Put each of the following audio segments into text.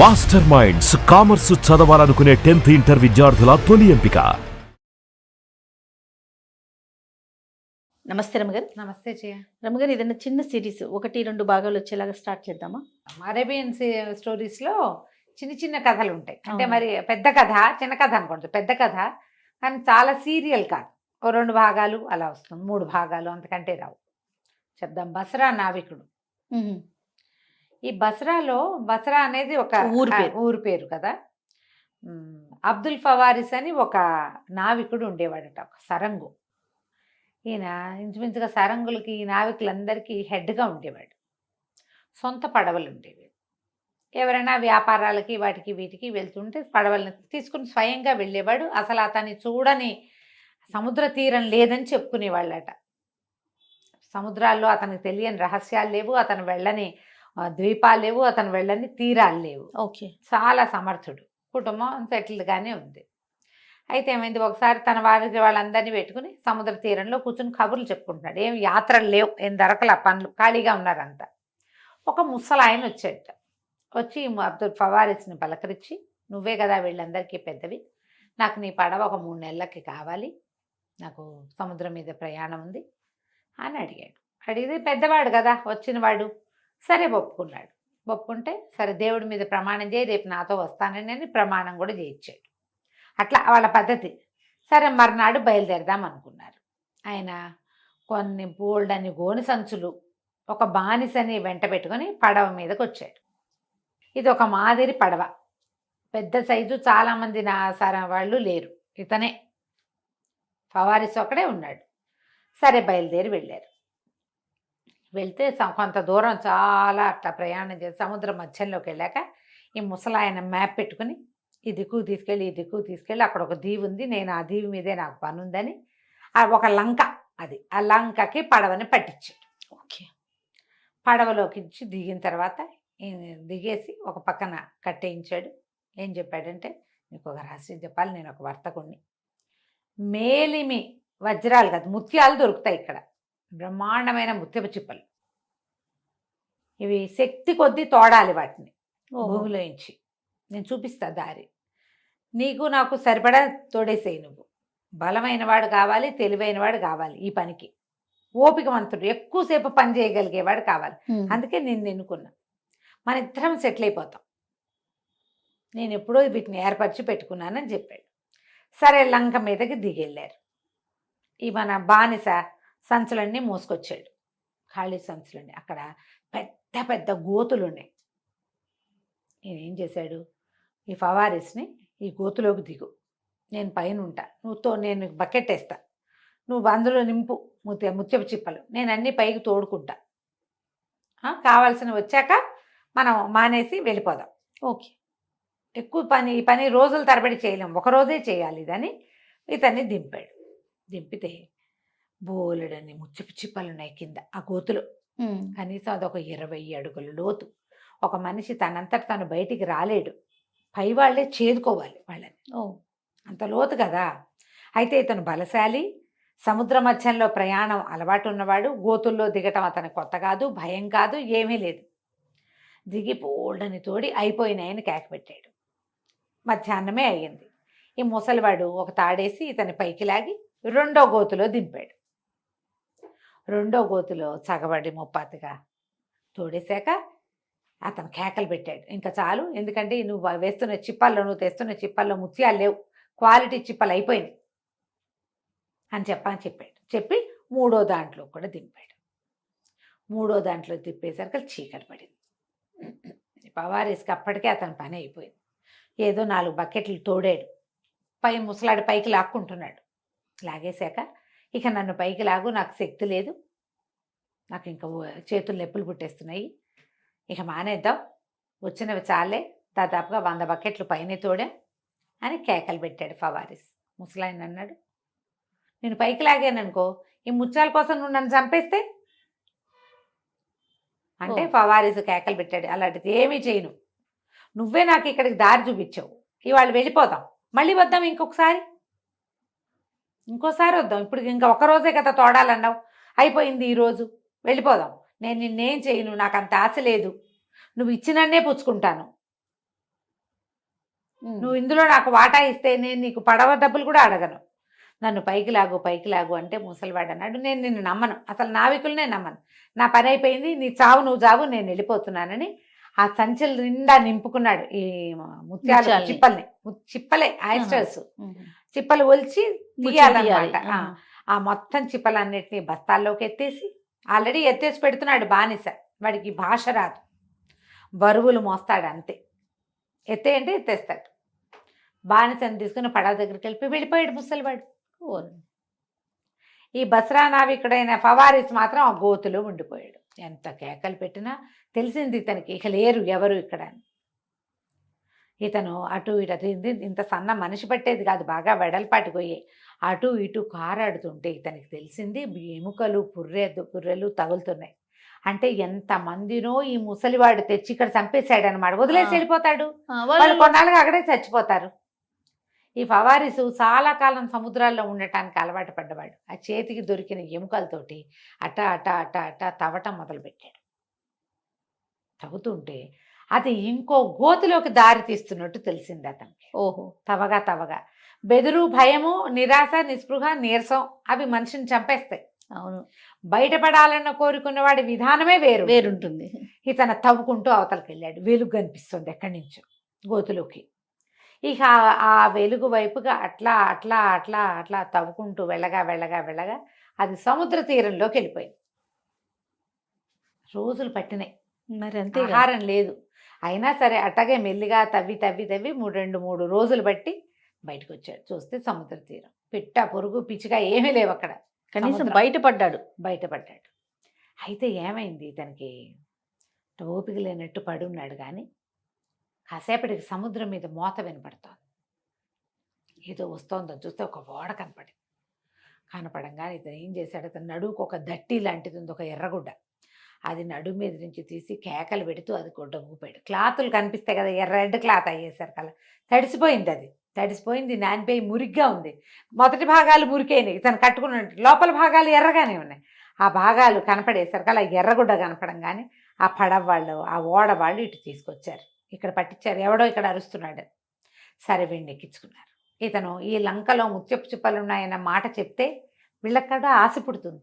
Master minds commerce చదవాలనుకునే 10th inter విద్యార్థుల తొలి ఎంపిక. నమస్తే రమగారు. నమస్తే జయ. రమగారు, ఏదైనా చిన్న సిరీస్ 1-2 భాగాలు వచ్చేలాగా స్టార్ట్ చేద్దామా? అరేబియన్ స్టోరీస్లో చిన్న చిన్న కథలు ఉంటాయి. అంటే అవునా? మరి పెద్ద కథ చిన్న కథ అనుకోండి, పెద్ద కథ కానీ చాలా సీరియల్ కాదు. ఓ 2 భాగాలు అలా వస్తుంది, 3 భాగాలు అంతకంటే రావు. చెప్దాం. బసరా నావికుడు. ఈ బసరా అనేది ఒక ఊరు పేరు కదా. అబ్దుల్ ఫవారిస్ అని ఒక నావికుడు ఉండేవాడట, ఒక సరంగు. ఈయన ఇంచుమించుగా సరంగులకి ఈ నావికులందరికీ హెడ్గా ఉండేవాడు. సొంత పడవలు ఉండేవి. ఎవరైనా వ్యాపారాలకి వాటికి వీటికి వెళ్తుంటే పడవలను తీసుకుని స్వయంగా వెళ్ళేవాడు. అసలు అతన్ని చూడని సముద్ర తీరం లేదని చెప్పుకునేవాళ్ళట. సముద్రాల్లో అతనికి తెలియని రహస్యాలు లేవు, అతను వెళ్ళని ద్వీపాలు లేవు, అతను వెళ్ళని తీరాలు లేవు. ఓకే. చాలా సమర్థుడు, కుటుంబం సెటిల్డ్గానే ఉంది. అయితే ఏమైంది, ఒకసారి తన వాళ్ళందరినీ పెట్టుకుని సముద్ర తీరంలో కూర్చుని కబుర్లు చెప్పుకుంటున్నాడు. ఏం యాత్రలు లేవు, ఏం దొరకల, పనులు ఖాళీగా ఉన్నారంతా. ఒక ముసలాయన వచ్చేట. వచ్చి అబ్దుల్ ఫవారిస్ని పలకరించి, నువ్వే కదా వీళ్ళందరికీ పెద్దవి, నాకు నీ పడవ ఒక 3 నెలలకి కావాలి, నాకు సముద్రం మీద ప్రయాణం ఉంది అని అడిగాడు. అడిగితే పెద్దవాడు కదా వచ్చినవాడు, సరే ఒప్పుకున్నాడు. ఒప్పుకుంటే సరే దేవుడి మీద ప్రమాణం చేయి, రేపు నాతో వస్తానని ప్రమాణం కూడా చేయించాడు. అట్లా వాళ్ళ పద్ధతి. సరే మర్నాడు బయలుదేరదాం అనుకున్నారు. ఆయన కొన్ని బోల్డని గోని సంచులు, ఒక బానిసని వెంట పెట్టుకొని పడవ మీదకి వచ్చాడు. ఇది ఒక మాదిరి పడవ, పెద్ద సైజు, చాలామంది వాళ్ళు లేరు, ఇతనే ఫవారిస్ ఒకడే ఉన్నాడు. సరే బయలుదేరి వెళ్ళారు. వెళ్తే కొంత దూరం చాలా అట్లా ప్రయాణం చేసి సముద్రం మధ్యంలోకి వెళ్ళాక ఈ ముసలాయన మ్యాప్ పెట్టుకుని ఈ దిక్కుకు తీసుకెళ్ళి ఈ దిక్కుకు తీసుకెళ్ళి అక్కడ ఒక దీవి ఉంది, నేను ఆ దీవి మీదే నాకు పని ఉందని ఒక లంక, అది ఆ లంకకి పడవని పట్టించాడు. ఓకే. పడవలోకి ఇచ్చి దిగిన తర్వాత దిగేసి ఒక పక్కన కట్టేయించాడు. ఏం చెప్పాడంటే, నీకు ఒక రహస్యం చెప్పాలి, నేను ఒక వర్తకుణ్ణి. మేలిమి వజ్రాలు కాదు, ముత్యాలు దొరుకుతాయి ఇక్కడ, బ్రహ్మాండమైన ముత్యపు చిప్పలు. ఇవి శక్తి కొద్దీ తోడాలి వాటిని భూమిలోంచి. నేను చూపిస్తా దారి, నీకు నాకు సరిపడా తోడేసేయి. నువ్వు బలమైన వాడు కావాలి, తెలివైన వాడు కావాలి, ఈ పనికి ఓపికవంతుడు, ఎక్కువసేపు పని చేయగలిగేవాడు కావాలి. అందుకే నేను ఎన్నుకున్నా, మన ఇద్దరం సెటిల్ అయిపోతాం, నేను ఎప్పుడో వీటిని ఏర్పరిచి పెట్టుకున్నానని చెప్పాడు. సరే లంక మీదకి దిగెళ్ళారు. ఈ మన బానిస సంచులన్నీ మోసుకొచ్చాడు, ఖాళీ సంచులన్నీ. అక్కడ పెద్ద పెద్ద గోతులు ఉన్నాయి. నేను ఏం చేశాడు, ఈ ఫవారిస్ని ఈ గోతులోకి దిగు, నేను పైన ఉంటా, నేను బకెట్ వేస్తా, నువ్వు అందులో నింపు ముత్యపు చిప్పలు, నేను అన్నీ పైకి తోడుకుంటా, కావాల్సినవి వచ్చాక మనం మానేసి వెళ్ళిపోదాం. ఓకే. ఎక్కువ ఈ పని రోజుల తరబడి చేయలేం, ఒకరోజే చేయాలి ఇదని ఇతన్ని దింపాడు. దింపితే బోలెడని ముత్యపు చిప్పలు ఉన్నాయి కింద ఆ గోతులో. కనీసం అదొక 20 అడుగుల లోతు. ఒక మనిషి తనంతట తను బయటికి రాలేడు, పై వాళ్ళే చేదుకోవాలి వాళ్ళని, అంత లోతు కదా. అయితే ఇతను బలశాలి, సముద్ర మధ్యంలో ప్రయాణం అలవాటు ఉన్నవాడు, గోతుల్లో దిగటం అతను కొత్త కాదు, భయం కాదు, ఏమీ లేదు. దిగి బోల్డని తోడి అయిపోయినాయని కేక పెట్టాడు. మధ్యాహ్నమే అయ్యింది. ఈ ముసలివాడు ఒక తాడేసి ఇతని పైకి లాగి 2వ గోతులో దింపాడు. 2వ గోతులో చగబడి ముప్పాతిగా తోడేశాక అతను కేకలు పెట్టాడు, ఇంకా చాలు, ఎందుకంటే నువ్వు వేస్తున్న చిప్పల్లో, నువ్వు తెస్తున్న చిప్పల్లో ముత్యాలు లేవు, క్వాలిటీ చిప్పలు అయిపోయింది అని చెప్పాడు. చెప్పి 3వ దాంట్లో కూడా దింపాడు. 3వ దాంట్లో తిప్పేసరికి చీకటి పడింది. పవారీస్కి అప్పటికే అతని పని అయిపోయింది. ఏదో 4 బకెట్లు తోడాడు, ముసలాడి పైకి లాక్కుంటున్నాడు. లాగేశాక, ఇక నన్ను పైకి లాగు, నాకు శక్తి లేదు, నాకు ఇంకా చేతులు నొప్పులు పుట్టేస్తున్నాయి, ఇక మానేద్దాం, వచ్చినవి చాలే, దాదాపుగా 100 బకెట్లు పైనే తోడా అని కేకలు పెట్టాడు ఫవారిస్. ముసలాయన అన్నాడు, నేను పైకి లాగాననుకో, ఈ ముత్యాల కోసం నువ్వు నన్ను చంపేస్తే అంటే ఫవారిస్ కేకలు పెట్టాడు, అలాంటిది ఏమీ చేయను, నువ్వే నాకు ఇక్కడికి దారి చూపించావు, ఇవాళ వెళ్ళిపోదాం, మళ్ళీ వద్దాం, ఇంకోసారి వద్దాం, ఇప్పుడు ఇంకా ఒకరోజే కదా తోడాలన్నావు, అయిపోయింది ఈరోజు, వెళ్ళిపోదాం, నేను నిన్నేం చేయను, నాకు అంత ఆశ లేదు, నువ్వు ఇచ్చినన్నే పుచ్చుకుంటాను, నువ్వు ఇందులో నాకు వాటా ఇస్తే నేను నీకు పడవ డబ్బులు కూడా అడగను, నన్ను పైకి లాగు అంటే ముసలివాడు అన్నాడు, నేను నిన్ను నమ్మను, అసలు నావికులనే నమ్మను, నా పని అయిపోయింది, నీ చావు నువ్వు చావు, నేను వెళ్ళిపోతున్నానని ఆ సంచుల నిండా నింపుకున్నాడు ఈ ముత్యాలు చిప్పలే ఆయిస్టర్స్ చిప్పలు ఒలిచి తీయాలన్నమాట. ఆ మొత్తం చిప్పలన్నిటినీ బస్తాల్లోకి ఎత్తేసి ఆల్రెడీ ఎత్తేసి పెడుతున్నాడు బానిస, వాడికి భాష రాదు, బరువులు మోస్తాడు అంతే, అంటే ఎత్తేస్తాడు. బానిసని తీసుకుని పడవ దగ్గరికి వెళ్ళిపోయాడు ముసలివాడు. ఈ బస్రా నావికుడైన ఫవారిస్ మాత్రం ఆ గోతులో ఉండిపోయాడు. ఎంత కేకలు పెట్టినా తెలిసింది ఇతనికి ఇక లేరు ఎవరు ఇక్కడ అని. ఇతను అటు ఇటు ఇంత సన్న మనిషి పట్టేది కాదు, బాగా వెడల్పాటి పోయే, అటు ఇటు కారాడుతుంటే ఇతనికి తెలిసింది ఎముకలు పుర్రెలు తగులుతున్నాయి. అంటే ఎంతమందినో ఈ ముసలివాడు తెచ్చి ఇక్కడ చంపేశాడు అనమాట, వదిలేసి వెళ్ళిపోతాడు, వాళ్ళు కొన్నాళ్ళుగా అక్కడే చచ్చిపోతారు. ఈ ఫవారిసు చాలా కాలం సముద్రాల్లో ఉండటానికి అలవాటు పడ్డవాడు. ఆ చేతికి దొరికిన ఎముకలతోటి అట అట అట అట తవ్వటం మొదలుపెట్టాడు. తవ్వుతుంటే అది ఇంకో గోతిలోకి దారి తీస్తున్నట్టు తెలిసింది అతనికి. ఓహో, తవ్వగా బెదురు, భయము, నిరాశ, నిస్పృహ, నీరసం అవి మనిషిని చంపేస్తాయి. అవును, బయటపడాలన్న కోరుకున్నవాడి విధానమే వేరుంటుంది. ఇతను తవ్వుకుంటూ అవతలకి వెళ్ళాడు. వెలుగు కనిపిస్తుంది ఎక్కడి నుంచో గోతులోకి. ఇక ఆ వెలుగు వైపుగా అట్లా అట్లా అట్లా అట్లా తవ్వుకుంటూ వెళ్ళగా అది సముద్ర తీరంలోకి వెళ్ళిపోయింది. రోజులు పట్టినాయి, మరి అంతే, ఆహారం లేదు. అయినా సరే అట్టగే మెల్లిగా తవ్వి 3 రోజులు బట్టి బయటకు వచ్చాడు. చూస్తే సముద్ర తీరం, పిట్ట పొరుగు పిచ్చిగా ఏమీ లేవు అక్కడ, కనీసం బయటపడ్డాడు. అయితే ఏమైంది, ఇతనికి ఓపిక లేనట్టు పడి ఉన్నాడు. కానీ కాసేపటికి సముద్రం మీద మోత వినపడుతోంది, ఏదో వస్తోందో చూస్తే ఒక ఓడ కనపడంగానే ఇతను ఏం చేశాడు, అతను నడువుకు ఒక దట్టి లాంటిది ఉంది, ఒక ఎర్రగుడ్డ, అది నడుము మీద నుంచి తీసి కేకలు పెడుతూ అది గుడ్డ ఊపాడు. క్లాతులు కనిపిస్తాయి కదా, రెడ్ క్లాత్ అయ్యేసరికి అలా తడిసిపోయింది, నానిపోయి మురిగ్గా ఉంది. మొదటి భాగాలు మురికైనాయి, ఇతను కట్టుకున్నట్టు, లోపల భాగాలు ఎర్రగానే ఉన్నాయి. ఆ భాగాలు కనపడేసరికి అలా ఎర్రగుడ్డ కనపడంగానే ఆ పడవ వాళ్ళు, ఆ ఓడ వాళ్ళు ఇటు తీసుకొచ్చారు, ఇక్కడ పట్టించారు. ఎవడో ఇక్కడ అరుస్తున్నాడు. సరే వీడిని ఎక్కించుకున్నారు. ఇతను ఈ లంకలో ముత్యపు చిప్పలు ఉన్నాయన్న మాట చెప్తే వీళ్ళక్కడ ఆశ పుడుతుంది,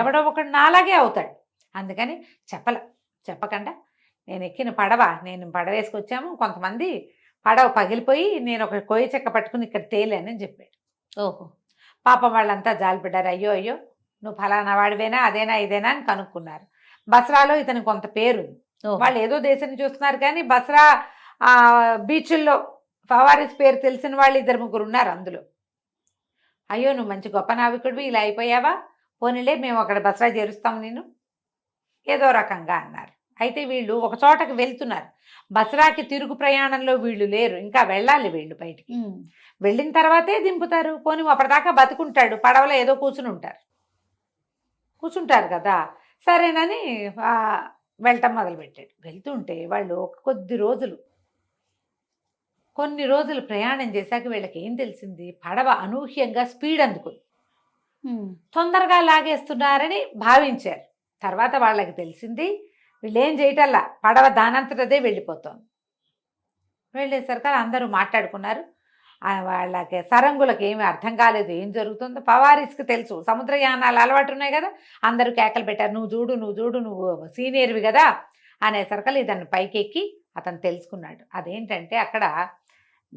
ఎవడో ఒకడు నాలాగే అవుతాడు. అందుకని చెప్పకుండా నేను ఎక్కిన నేను పడవ వేసుకొచ్చాము, కొంతమంది పడవ పగిలిపోయి నేను ఒక కొయ్య చెక్క పట్టుకుని ఇక్కడ తేలేనని చెప్పాడు. ఓహో, పాపం వాళ్ళంతా జాలిపడ్డారు. అయ్యో నువ్వు ఫలానా వాడివేనా, అదేనా ఇదేనా అని కనుక్కున్నారు. బస్రాలో ఇతను కొంత పేరు, వాళ్ళు ఏదో దేశాన్ని చూస్తున్నారు కానీ బస్రా బీచ్ల్లో ఫవారిస్ పేరు తెలిసిన వాళ్ళు 2-3 ఉన్నారు అందులో. అయ్యో నువ్వు మంచి గొప్ప నావికుడివి, ఇలా అయిపోయావా, పోనీలే మేము అక్కడ బస్రా చేరుస్తాం నేను, ఏదో రకంగా అన్నారు. అయితే వీళ్ళు ఒక చోటకి వెళ్తున్నారు, బస్రాకి తిరుగు ప్రయాణంలో వీళ్ళు లేరు, ఇంకా వెళ్ళాలి వీళ్ళు బయటికి. వెళ్ళిన తర్వాతే దింపుతారు. పోనీ అప్పటిదాకా బతుకుంటాడు, పడవలో ఏదో కూర్చుంటారు కదా, సరేనని వెళ్ళటం మొదలుపెట్టాడు. వెళ్తుంటే వాళ్ళు కొన్ని రోజులు ప్రయాణం చేశాక వీళ్ళకి ఏం తెలిసింది, పడవ అనూహ్యంగా స్పీడ్ అందుకుంది, తొందరగా లాగేస్తున్నారని భావించారు. తర్వాత వాళ్ళకి తెలిసింది వీళ్ళు ఏం చేయటల్లా, పడవ దానంతటదే వెళ్ళిపోతుంది. వెళ్ళేసరికి అందరూ మాట్లాడుకున్నారు. వాళ్ళకి సరంగులకు ఏమీ అర్థం కాలేదు ఏం జరుగుతుందో. ఫవారిస్కి తెలుసు, సముద్రయానాలు అలవాటు ఉన్నాయి కదా, అందరూ కేకలు పెట్టారు, నువ్వు చూడు నువ్వు సీనియర్వి కదా అనేసరికి ఇతను పైకెక్కి అతను తెలుసుకున్నాడు. అదేంటంటే అక్కడ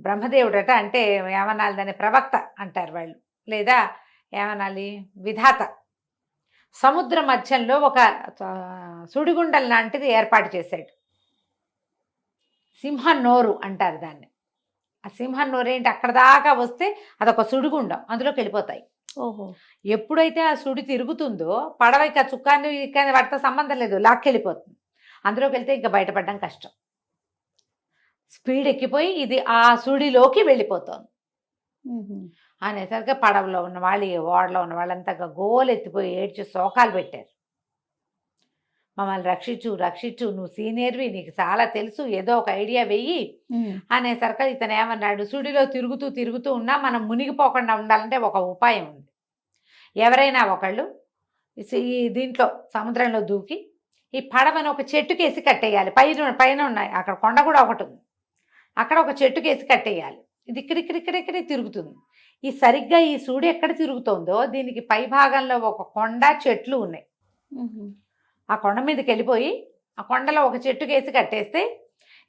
బ్రహ్మదేవుడట, అంటే ఏమనాలి దాన్ని, ప్రవక్త అంటారు వాళ్ళు, లేదా ఏమనాలి, విధాత, సముద్ర మధ్యంలో ఒక సుడిగుండం లాంటిది ఏర్పాటు చేశాడు. సింహన్నోరు అంటారు దాన్ని. ఆ సింహన్నోరు ఏంటి, అక్కడ దాకా వస్తే అదొక సుడిగుండం, అందులోకి వెళ్ళిపోతాయి. ఓహో, ఎప్పుడైతే ఆ సుడి తిరుగుతుందో పడవ ఇక చుక్కాన్ని ఇక్కని వాటితో సంబంధం లేదు, లాక్కెళ్ళిపోతుంది. అందులోకి వెళ్తే ఇంకా బయటపడడం కష్టం. స్పీడ్ ఎక్కిపోయి ఇది ఆ సుడిలోకి వెళ్ళిపోతుంది అనేసరికి పడవలో ఉన్న వాళ్ళు, ఓడలో ఉన్న వాళ్ళంతా గోలెత్తిపోయి ఏడ్చి శోకాలు పెట్టారు. మమ్మల్ని రక్షించు, నువ్వు సీనియర్వి, నీకు చాలా తెలుసు, ఏదో ఒక ఐడియా వెయ్యి అనేసరికి ఇతను ఏమన్నాడు, సుడిలో తిరుగుతూ ఉన్నా మనం మునిగిపోకుండా ఉండాలంటే ఒక ఉపాయం ఉంది. ఎవరైనా ఒకళ్ళు ఈ దీంట్లో సముద్రంలో దూకి ఈ పడవను ఒక చెట్టుకేసి కట్టేయాలి. పైన ఉన్నాయి, అక్కడ కొండ కూడా ఒకటి ఉంది, అక్కడ ఒక చెట్టుకేసి కట్టేయాలి. ఇది ఇక్కడిక్కడిక్కడిక్కడే తిరుగుతుంది. ఈ సరిగ్గా ఈ సూడి ఎక్కడ తిరుగుతోందో దీనికి పై భాగంలో ఒక కొండ చెట్లు ఉన్నాయి. ఆ కొండ మీదకి వెళ్ళిపోయి ఆ కొండలో ఒక చెట్టుకేసి కట్టేస్తే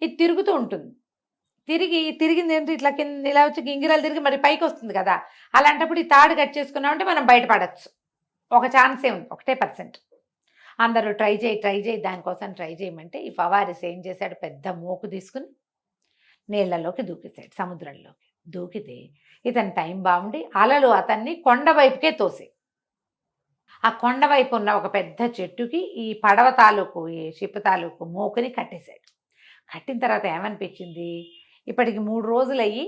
ఇది తిరుగుతూ ఉంటుంది. తిరిగింది ఏంటి ఇట్లా కింద ఇలా వచ్చి గింగిరాలు తిరిగి మరి పైకి వస్తుంది కదా. అలాంటప్పుడు ఈ తాడు కట్ చేసుకున్నామంటే మనం బయటపడచ్చు. ఒక ఛాన్సే ఉంది, 1% అందరూ ట్రై చేయి దానికోసం ట్రై చేయమంటే ఈ ఫవారిస్ ఏం చేశాడు, పెద్ద మోకు తీసుకుని నీళ్లలోకి దూకేశాడు. సముద్రంలోకి దూకితే ఇతని టైం బాగుండి అలలు అతన్ని కొండ వైపుకే తోసాయి. ఆ కొండ వైపు ఉన్న ఒక పెద్ద చెట్టుకి ఈ పడవ తాలూకు ఈ షిప్ తాలూకు మోకుని కట్టేశాడు. కట్టిన తర్వాత ఏమనిపించింది, ఇప్పటికి 3 రోజులయ్యి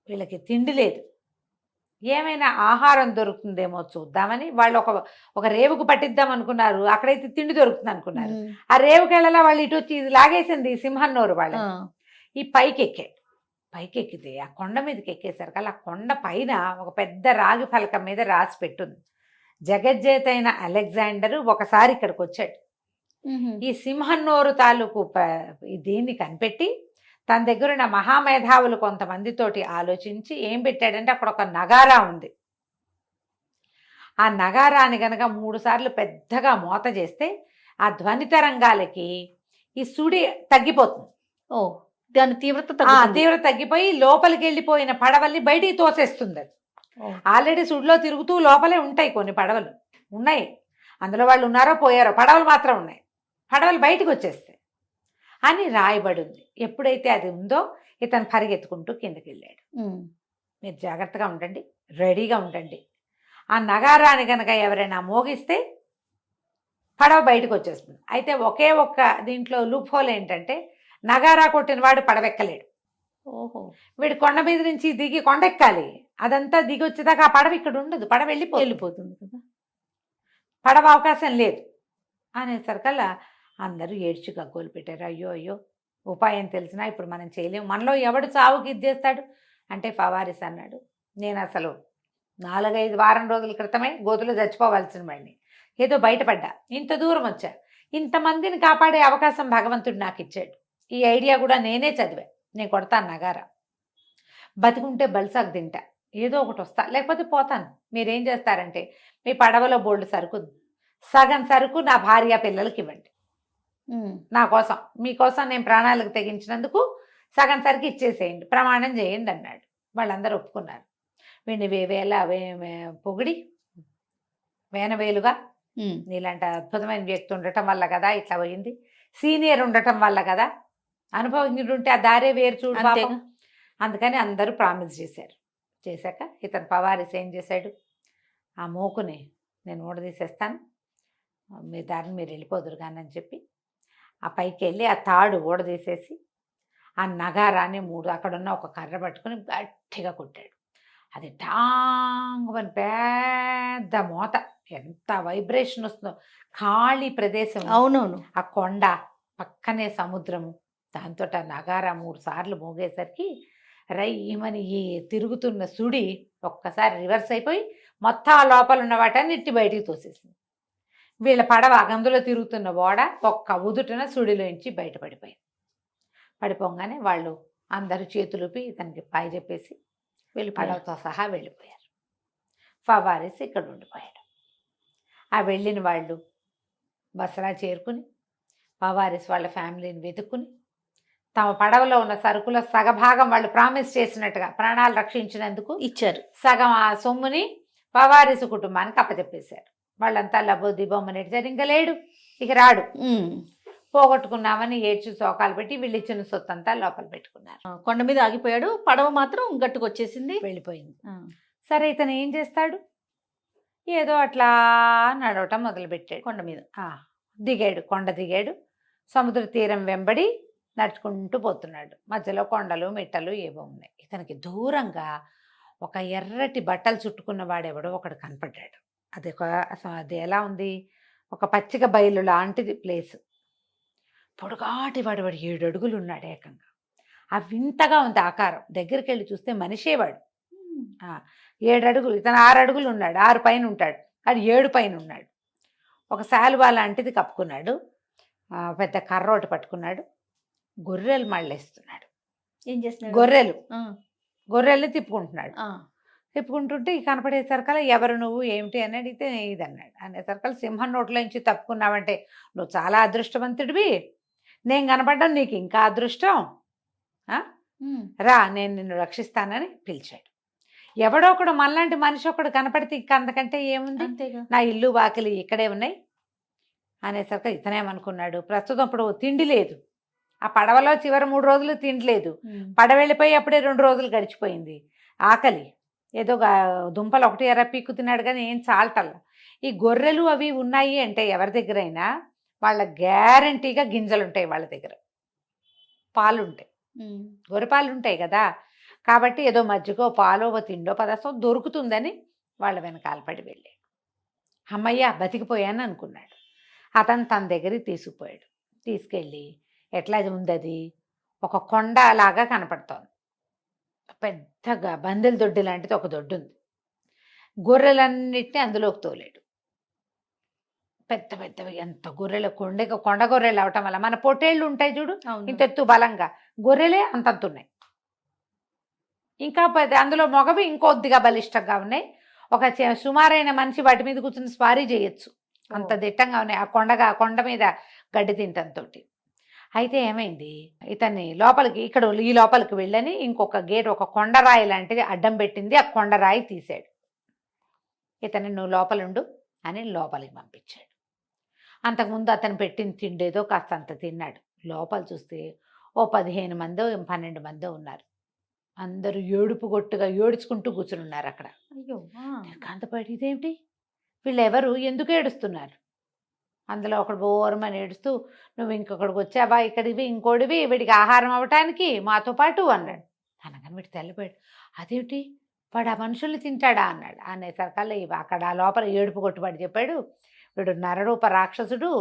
వీళ్ళకి తిండి లేదు, ఏమైనా ఆహారం దొరుకుతుందేమో చూద్దామని వాళ్ళు ఒక రేవుకు పట్టిద్దాం అనుకున్నారు. అక్కడైతే తిండి దొరుకుతుంది అనుకున్నారు. ఆ రేవుకెళ్ళలా వాళ్ళు ఇటు వచ్చి ఇది లాగేసింది సింహన్నోరు వాళ్ళ. ఈ పైకెక్కితే ఆ కొండ మీదకి ఎక్కేసరికి ఆ కొండ పైన ఒక పెద్ద రాగి ఫలకం మీద రాసి పెట్టుంది, జగజ్జేతైన అలెగ్జాండర్ ఒకసారి ఇక్కడికి వచ్చాడు. ఈ సింహన్నోరు తాలూకు దీన్ని కనిపెట్టి తన దగ్గర ఉన్న మహామేధావులు కొంతమందితోటి ఆలోచించి ఏం పెట్టాడంటే అక్కడ ఒక నగారా ఉంది. ఆ నగారాన్ని గనక 3 సార్లు పెద్దగా మోత చేస్తే ఆ ధ్వని తరంగాలకి ఈ సుడి తగ్గిపోతుంది. దాని తీవ్రత తగ్గిపోయి లోపలికి వెళ్ళిపోయిన పడవల్ని బయటికి తోసేస్తుంది. అది ఆల్రెడీ సుడిలో తిరుగుతూ లోపలే ఉంటాయి కొన్ని పడవలు ఉన్నాయి, అందులో వాళ్ళు ఉన్నారో పోయారో, పడవలు మాత్రం ఉన్నాయి. పడవలు బయటకు వచ్చేస్తాయి అని రాయబడి ఉంది. ఎప్పుడైతే అది ఉందో ఇతను పరిగెత్తుకుంటూ కిందకి వెళ్ళాడు. మీరు జాగ్రత్తగా ఉండండి, రెడీగా ఉండండి. ఆ నగారాన్ని కనుక ఎవరైనా మోగిస్తే పడవ బయటకు వచ్చేస్తుంది. అయితే ఒకే ఒక్క దీంట్లో లూప్ హోల్ ఏంటంటే నగారా కొట్టిన వాడు పడవెక్కలేడు. వీడు కొండ మీద నుంచి దిగి కొండెక్కాలి. అదంతా దిగి వచ్చేదాకా ఆ పడవ ఇక్కడ ఉండదు, పడవ వెళ్ళిపోతుంది కదా, పడవ అవకాశం లేదు అనేసరికల్లా అందరూ ఏడ్చి గగ్గోలు పెట్టారు. అయ్యో ఉపాయం తెలిసినా ఇప్పుడు మనం చేయలేము, మనలో ఎవడు చావుకి ఇది చేస్తాడు అంటే ఫవారిస్ అన్నాడు, నేను అసలు 4-5 వారం రోజుల క్రితమే గోతులో చచ్చిపోవాల్సిన వాడిని, ఏదో బయటపడ్డా, ఇంత దూరం వచ్చా, ఇంతమందిని కాపాడే అవకాశం భగవంతుడు నాకు ఇచ్చాడు, ఈ ఐడియా కూడా నేనే చదివా, నేను కొడతాను నగారా, బతికుంటే బలిసాకు తింటా, ఏదో ఒకటి వస్తా, లేకపోతే పోతాను. మీరేం చేస్తారంటే మీ పడవలో బోల్డ్ సరుకు, సగం సరుకు నా భార్య పిల్లలకి ఇవ్వండి, నా కోసం, మీకోసం నేను ప్రాణాలకు తెగించినందుకు సగం సరికి ఇచ్చేసేయండి, ప్రమాణం చేయండి అన్నాడు. వాళ్ళందరూ ఒప్పుకున్నారు. వీడిని పొగిడి వేనవేలుగా నీలాంటి అద్భుతమైన వ్యక్తి ఉండటం వల్ల కదా ఇట్లా పోయింది, సీనియర్ ఉండటం వల్ల కదా, అనుభవజ్ఞుడు ఉంటే ఆ దారే వేరు చూడు పాపం. అందుకని అందరూ ప్రామిస్ చేశారు. చేశాక ఇతను ఫవారిస్ ఏం చేశాడు, ఆ మోకుని నేను ఊడదీసేస్తాను, మీ దారిని మీరు వెళ్ళిపోదురు కానీ అని చెప్పి ఆ పైకి వెళ్ళి ఆ తాడు ఊడదీసేసి ఆ నగారాన్ని 3 అక్కడున్న ఒక కర్ర పట్టుకుని గట్టిగా కొట్టాడు. అది టాంగ్ అని పెద్ద మోత, ఎంత వైబ్రేషన్ వస్తుందో, ఖాళీ ప్రదేశం, అవునవును, ఆ కొండ పక్కనే సముద్రము, దాంతో ఆ నగారా 3 సార్లు మోగేసరికి రయ్యమని ఈ తిరుగుతున్న సుడి ఒక్కసారి రివర్స్ అయిపోయి మొత్తం ఆ లోపల ఉన్న వాటన్నిటి బయటికి తోసేసింది. వీళ్ళ పడవ అందులో తిరుగుతున్న ఓడ ఒక్క ఉదుటిన సుడిలోంచి బయటపడిపోయింది. పడిపోగానే వాళ్ళు అందరూ చేతులుపి ఇతనికి పై చెప్పేసి పడవతో సహా వెళ్ళిపోయారు. ఫవారిస్ ఇక్కడ ఉండిపోయాడు. ఆ వెళ్ళిన వాళ్ళు బసరా చేరుకుని ఫవారిస్ వాళ్ళ ఫ్యామిలీని వెతుక్కుని తమ పడవలో ఉన్న సరుకుల సగభాగం వాళ్ళు ప్రామిస్ చేసినట్టుగా ప్రాణాలు రక్షించినందుకు ఇచ్చారు, సగం ఆ సొమ్ముని ఫవారిసు కుటుంబానికి అప్పచెప్పేశారు. వాళ్ళంతా లబోది బొమ్మనెడిచారు, ఇంకా లేడు, ఇక రాడు, పోగొట్టుకున్నామని ఏడ్చి శోకాలు పెట్టి వీళ్ళు ఇచ్చిన సొత్తు అంతా లోపల పెట్టుకున్నారు. కొండ మీద ఆగిపోయాడు, పడవ మాత్రం గట్టుకొచ్చేసింది, వెళ్ళిపోయింది. సరే ఇతను ఏం చేస్తాడు, ఏదో అట్లా నడవటం మొదలుపెట్టాడు. కొండ మీద కొండ దిగాడు, సముద్ర తీరం వెంబడి నడుచుకుంటూ పోతున్నాడు. మధ్యలో కొండలు మిట్టలు ఏవో ఉన్నాయి. ఇతనికి దూరంగా ఒక ఎర్రటి బట్టలు చుట్టుకున్న వాడెవడో ఒకడు కనపడ్డాడు. అది ఎలా ఉంది, ఒక పచ్చిక బయలు లాంటిది ప్లేస్. పొడుగాటి వాడు 7 అడుగులు ఉన్నాడు ఏకంగా. ఆ వింతగా ఉంది ఆకారం, దగ్గరికి వెళ్ళి చూస్తే మనిషేవాడు. 7 అడుగులు, ఇతను 6 అడుగులు ఉన్నాడు, 6 పైన ఉంటాడు, అది 7 పైన ఉన్నాడు. ఒక శాలువా లాంటిది కప్పుకున్నాడు, పెద్ద కర్ర ఒకటి పట్టుకున్నాడు, గొర్రెలు మళ్ళేస్తున్నాడు. ఏం చేస్తున్నాడు? గొర్రెలు ఆ, గొర్రెల్ని తిప్పుకుంటున్నాడు. ఆ, తిప్పుకుంటుంటే ఈ కనపడేసరికల్లా ఎవరు నువ్వు ఏమిటి అని అడిగితే ఇదన్నాడు. అనేసరికల్లా సింహం నోట్లో నుంచి తప్పుకున్నావంటే నువ్వు చాలా అదృష్టవంతుడివి, నేను కనపడడం నీకు ఇంకా అదృష్టం, ఆ? ఉమ్, రా నేను నిన్ను రక్షిస్తానని పిలిచాడు. ఎవడో ఒకడు మనలాంటి మనిషి ఒకడు కనపడితే ఇంక అంతకంటే ఏముంది, అంతేగా. నా ఇల్లు వాకిలి ఇక్కడే ఉన్నాయి అనేసరికి ఇతనేమనుకున్నాడు, ప్రస్తుతం ఇప్పుడు తిండి లేదు, ఆ పడవలో చివరి 3 రోజులు తిండి లేదు, ఉమ్, పడవ వెళ్ళిపోయి అప్పుడే 2 రోజులు గడిచిపోయింది, ఆకలి, ఏదో దుంపలు ఒకటి ఎర్ర పీక్కు తిన్నాడు కానీ ఏం చాలటల్లా. ఈ గొర్రెలు అవి ఉన్నాయి అంటే ఎవరి దగ్గరైనా వాళ్ళ గ్యారంటీగా గింజలు ఉంటాయి, వాళ్ళ దగ్గర పాలు ఉంటాయి, ఉమ్, గొర్రెపాలు ఉంటాయి కదా. కాబట్టి ఏదో మజ్జిగో పాలో తిండో పదార్థం దొరుకుతుందని వాళ్ళ వెనకాల పడి వెళ్ళాడు. అమ్మయ్య బతికిపోయాను అనుకున్నాడు. అతను తన దగ్గరికి తీసుకుపోయాడు. తీసుకెళ్ళి ఎట్లా ఉంది అది, ఒక కొండ లాగా కనపడుతోంది, పెద్దగా బందెల దొడ్డి లాంటిది ఒక దొడ్డు ఉంది. గొర్రెలన్నిటిని అందులోకి తోలాడు. పెద్ద పెద్దవి ఎంత గొర్రెలు, కొండ గొర్రెలు అవటం వల్ల మన పొట్టేళ్ళు ఉంటాయి చూడు, అవును. ఇంత ఎత్తు బలంగా, గొర్రెలే అంతంతున్నాయి. ఇంకా అందులో మగవి ఇంకొద్దిగా బలిష్టంగా ఉన్నాయి. ఒక సుమారైన మనిషి వాటి మీద కూర్చుని స్వారీ చేయొచ్చు, అంత దిట్టంగా ఉన్నాయి. ఆ కొండ మీద గడ్డి తింటంతో. అయితే ఏమైంది, ఇతన్ని లోపలికి ఈ లోపలికి వెళ్ళని ఇంకొక గేట్, ఒక కొండరాయి లాంటిది అడ్డం పెట్టింది. ఆ కొండరాయి తీశాడు. ఇతన్ని నువ్వు లోపలుండు అని లోపలికి పంపించాడు. అంతకుముందు అతను పెట్టిన తిండేదో కాస్త అంత తిన్నాడు. లోపల చూస్తే ఓ 15 మందో 12 మందో ఉన్నారు. అందరూ ఏడుపుగొట్టుగా ఏడుచుకుంటూ కూర్చుని ఉన్నారు అక్కడ. అయ్యో, కాంతపాటి ఇదేమిటి, వీళ్ళు ఎవరు, ఎందుకు ఏడుస్తున్నారు? అందులో ఒకడు బోరమని ఏడుస్తూ, నువ్వు ఇంకొకడికి వచ్చావా ఇక్కడివి, ఇంకోడివి, వీడికి ఆహారం అవ్వటానికి మాతో పాటు అన్నాడు. అనగానే వీడు తెల్లపోయాడు. అదేమిటి, వాడు ఆ మనుషుల్ని తింటాడా అన్నాడు. అనేసరికల్లా అక్కడ ఆ లోపల ఏడుపు కొట్టుబడి చెప్పాడు, వీడు నరరూప రాక్షసుడు,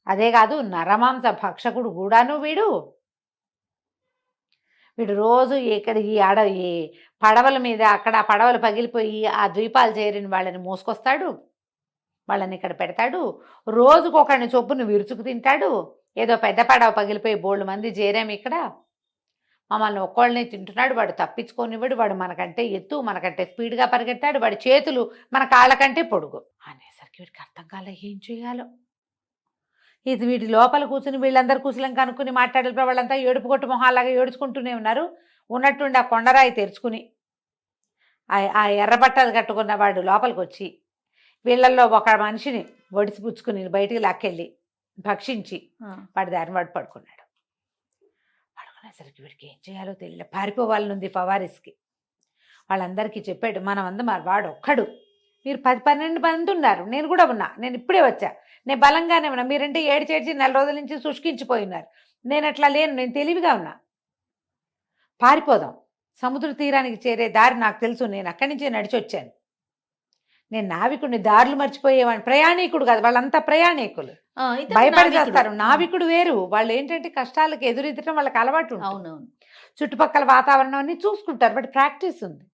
అదే కాదు నరమాంస భక్షకుడు కూడాను వీడు. వీడు రోజు ఇక్కడ ఈ పడవల మీద అక్కడ పడవలు పగిలిపోయి ఆ ద్వీపాలు చేరిన వాళ్ళని మోసుకొస్తాడు, వాళ్ళని ఇక్కడ పెడతాడు, రోజుకొకరిని చొప్పును విరుచుకు తింటాడు. ఏదో పెద్ద పడవ పగిలిపోయి బోళ్ళు మంది చేరాము ఇక్కడ, మమ్మల్ని ఒక్కళ్ళని తింటున్నాడు. వాడు తప్పించుకోనివాడు, వాడు మనకంటే ఎత్తు, మనకంటే స్పీడ్గా పరిగెత్తాడు, వాడి చేతులు మన కాళ్ళకంటే పొడుగు. అనేసరికి వీడికి అర్థం కాలే ఏం చేయాలో. ఇది వీడి లోపల కూర్చుని వీళ్ళందరూ కుశలం కనుక్కుని మాట్లాడే వాళ్ళంతా ఏడుపు కొట్టు మొహాలాగా ఏడుచుకుంటూనే ఉన్నారు. ఉన్నట్టుండి ఆ కొండరాయి తెరుచుకుని ఆ ఎర్ర బట్టలు కట్టుకున్న వాడు లోపలికి వచ్చి వీళ్ళల్లో ఒక మనిషిని ఒడిసి పుచ్చుకుని బయటికి లాక్కెళ్ళి భక్షించి వాడి దారిని వాడు పడుకున్నాడు. పడుకునేసరికి వీడికి ఏం చేయాలో తెలియదు, పారిపోవాలనుంది ఫవారిస్కి. వాళ్ళందరికీ చెప్పాడు, వాడు ఒక్కడు, మీరు 10-12 మంది ఉన్నారు, నేను కూడా ఉన్నా, నేను ఇప్పుడే వచ్చా, నేను బలంగానే ఉన్నా, మీరంటే ఏడ్చేడ్చి 4 రోజుల నుంచి శుష్కించిపోయినారు, నేను అట్లా లేను, నేను తెలివిగా ఉన్నా, పారిపోదాం, సముద్ర తీరానికి చేరే దారి నాకు తెలుసు, నేను అక్కడి నుంచే నడిచి వచ్చాను, నేను నావికుడిని, దారులు మర్చిపోయేవాడిని, ప్రయాణికుడు కాదు, వాళ్ళంతా ప్రయాణికులు, భయపడి చేస్తారు. నావికుడు వేరు, వాళ్ళు ఏంటంటే కష్టాలకు ఎదురెత్తడం వాళ్ళకి అలవాటు ఉంటుంది. అవునవును. చుట్టుపక్కల వాతావరణాన్ని చూసుకుంటారు, బట్ ప్రాక్టీస్ ఉంది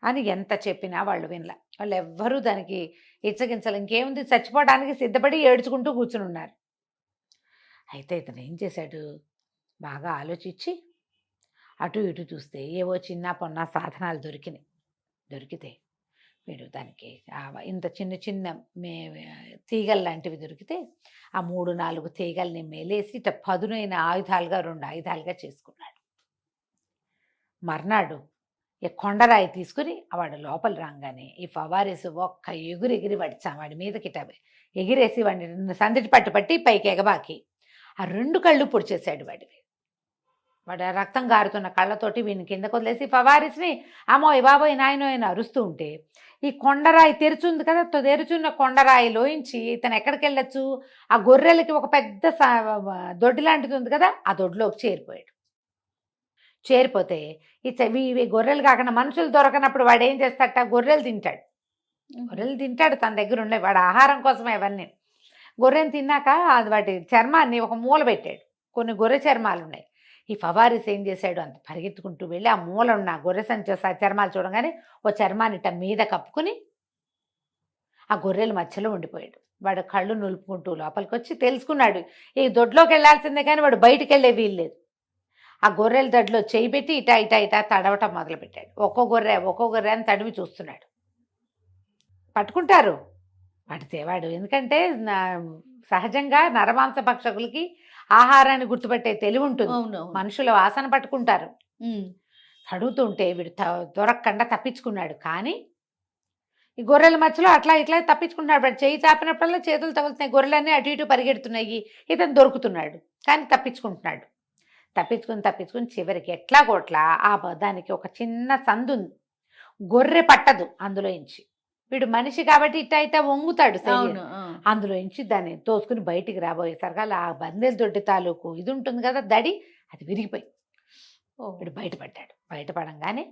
అని ఎంత చెప్పినా వాళ్ళు వినలే. వాళ్ళు ఎవ్వరూ దానికి ఇచ్చగించలు. ఇంకేముంది, చచ్చిపోవడానికి సిద్ధపడి ఏడ్చుకుంటూ కూర్చుని ఉన్నారు. అయితే ఇతను ఏం చేశాడు, బాగా ఆలోచించి అటు ఇటు చూస్తే ఏవో చిన్న పొన్న సాధనాలు దొరికితే వీడు దానికి ఇంత చిన్న చిన్న తీగలు లాంటివి దొరికితే ఆ 3-4 తీగల్ని మేలేసి ఇట్లా పదునైన ఆయుధాలుగా 2 ఆయుధాలుగా చేసుకున్నాడు. మర్నాడు ఈ కొండరాయి తీసుకుని వాడు లోపల రాగానే ఈ ఫవారీసు ఒక్క ఎగిరి వాడి మీదకి ఎగిరేసి వాడిని సందిటి పట్టి పైకి ఎగబాకి ఆ 2 కళ్ళు పొడిచేశాడు వాడివి. వాడు రక్తం గారుతున్న కళ్ళతోటి వీడిని కింద వదిలేసి ఫవారీస్ని అమ్మోయ్ బాబోయ్ నాయనో అని అరుస్తూ ఉంటే ఈ కొండరాయి తెరుచుంది కదా, తెరుచున్న కొండరాయిలోంచి ఇతను ఎక్కడికి వెళ్ళొచ్చు, ఆ గొర్రెలకి ఒక పెద్ద దొడ్డి లాంటిది ఉంది కదా, ఆ దొడ్లోకి చేరిపోతే ఇవి గొర్రెలు కాకుండా మనుషులు దొరకనప్పుడు వాడు ఏం చేస్తాడట, గొర్రెలు తింటాడు తన దగ్గర ఉండే, వాడు ఆహారం కోసమే అవన్నీ. గొర్రెని తిన్నాక అది వాటి చర్మాన్ని ఒక మూల పెట్టాడు, కొన్ని గొర్రె చర్మాలు ఉన్నాయి. ఈ ఫవారీస్ ఏం చేశాడు, అంత పరిగెత్తుకుంటూ వెళ్ళి ఆ మూల ఉన్న గొర్రె సంచి చర్మాలు చూడగానే ఓ చర్మాన్ని ఇట్ట మీద కప్పుకుని ఆ గొర్రెల మధ్యలో ఉండిపోయాడు. వాడు కళ్ళు నులుపుకుంటూ లోపలికి వచ్చి తెలుసుకున్నాడు ఈ దొడ్లోకి వెళ్ళాల్సిందే కానీ వాడు బయటికి వెళ్ళే వీల్లేదు. ఆ గొర్రెల దడిలో చేయి పెట్టి ఇటా ఇటా ఇటా తడవటం మొదలుపెట్టాడు. ఒక్కో గొర్రె అని తడివి చూస్తున్నాడు. పట్టుకుంటారు. పడితే వాడు ఎందుకంటే సహజంగా నరమాంస భక్షకులకి ఆహారాన్ని గుర్తుపట్టే తెలివి ఉంటుంది. అవునవును. మనుషుల వాసన పట్టుకుంటారు. తడుగుతుంటే వీడు దొరకకుండా తప్పించుకున్నాడు. కానీ ఈ గొర్రెల మధ్యలో అట్లా ఇట్లా తప్పించుకుంటున్నాడు. వాడు చేయి చాపినప్పుడల్లా చేతులు తగులుతున్నాయి. గొర్రెలన్నీ అటు ఇటు పరిగెడుతున్నాయి. ఇతను దొరుకుతున్నాడు. కానీ తప్పించుకుంటున్నాడు. తప్పించుకుని చివరికి ఎట్లా కొట్లా దానికి ఒక చిన్న సందు ఉంది. గొర్రె పట్టదు అందులో ఇంచి. వీడు మనిషి కాబట్టి ఇట్టా ఇట్టా వంగుతాడు. అందులో ఇంచి దాన్ని తోసుకుని బయటికి రాబోయేసరికి ఆ బందెల దొడ్డి తాలూకు ఇది ఉంటుంది కదా, దడి, అది విరిగిపోయి వీడు బయటపడ్డాడు. బయటపడంగానే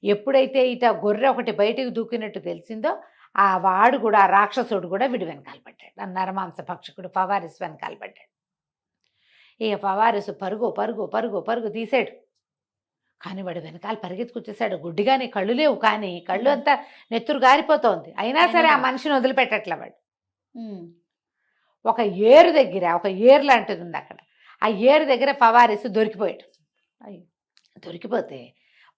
ఎప్పుడైతే ఇట గొర్రె ఒకటి బయటికి దూకినట్టు తెలిసిందో ఆ వాడు కూడా, ఆ రాక్షసుడు కూడా వీడు వెనకాల పడ్డాడు. ఆ నరమాంస భక్షకుడు ఫవారిస్ వెనకాల పడ్డాడు. ఇక ఫవారిసు పరుగు పరుగు పరుగు పరుగు తీసాడు. కానీ వాడు వెనకాల పరిగెత్తుకొచ్చేసాడు. గుడ్డిగానే కళ్ళు లేవు, కానీ కళ్ళు అంతా నెత్తురు గారిపోతోంది. అయినా సరే ఆ మనిషిని వదిలిపెట్టట్ల వాడు. ఒక ఏరు దగ్గర, ఒక ఏరు లాంటిది ఉంది అక్కడ. ఆ ఏరు దగ్గర ఫవారిసు దొరికిపోయాడు. దొరికిపోతే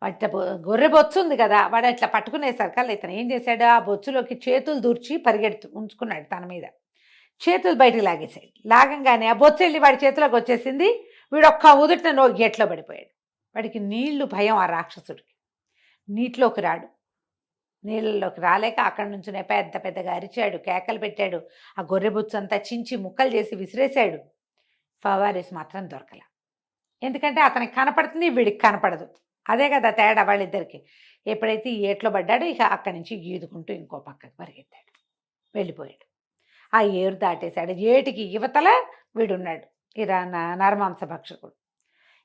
వాటి గొర్రె బొచ్చు ఉంది కదా, వాడు అట్లా పట్టుకునేసరికల్లా ఇతను ఏం చేశాడు, ఆ బొచ్చులోకి చేతులు దూర్చి ఉంచుకున్నాడు. తన మీద చేతులు బయటకు లాగేసాడు. లాగంగానే ఆ బొచ్చు వెళ్ళి వాడి చేతిలోకి వచ్చేసింది. వీడు ఒక్క ఉదుటిన గేట్లో పడిపోయాడు. వాడికి నీళ్లు భయం. ఆ రాక్షసుడికి నీటిలోకి రాడు. నీళ్ళలోకి రాలేక అక్కడి నుంచినే పెద్ద పెద్దగా అరిచాడు, కేకలు పెట్టాడు. ఆ గొర్రె బొచ్చు అంతా చించి ముక్కలు చేసి విసిరేశాడు. ఫవారిస్ మాత్రం దొరకల. ఎందుకంటే అతనికి కనపడుతుంది, వీడికి కనపడదు. అదే కదా తేడా వాళ్ళిద్దరికి. ఎప్పుడైతే ఈ ఏట్లో పడ్డాడో ఇక అక్కడి నుంచి గీదుకుంటూ ఇంకో పక్కకి పరిగెత్తాడు, వెళ్ళిపోయాడు. ఆ ఏరు దాటేశాడు. ఏటికి యువతల వీడున్నాడు, ఈ నరమాంస భక్షకుడు.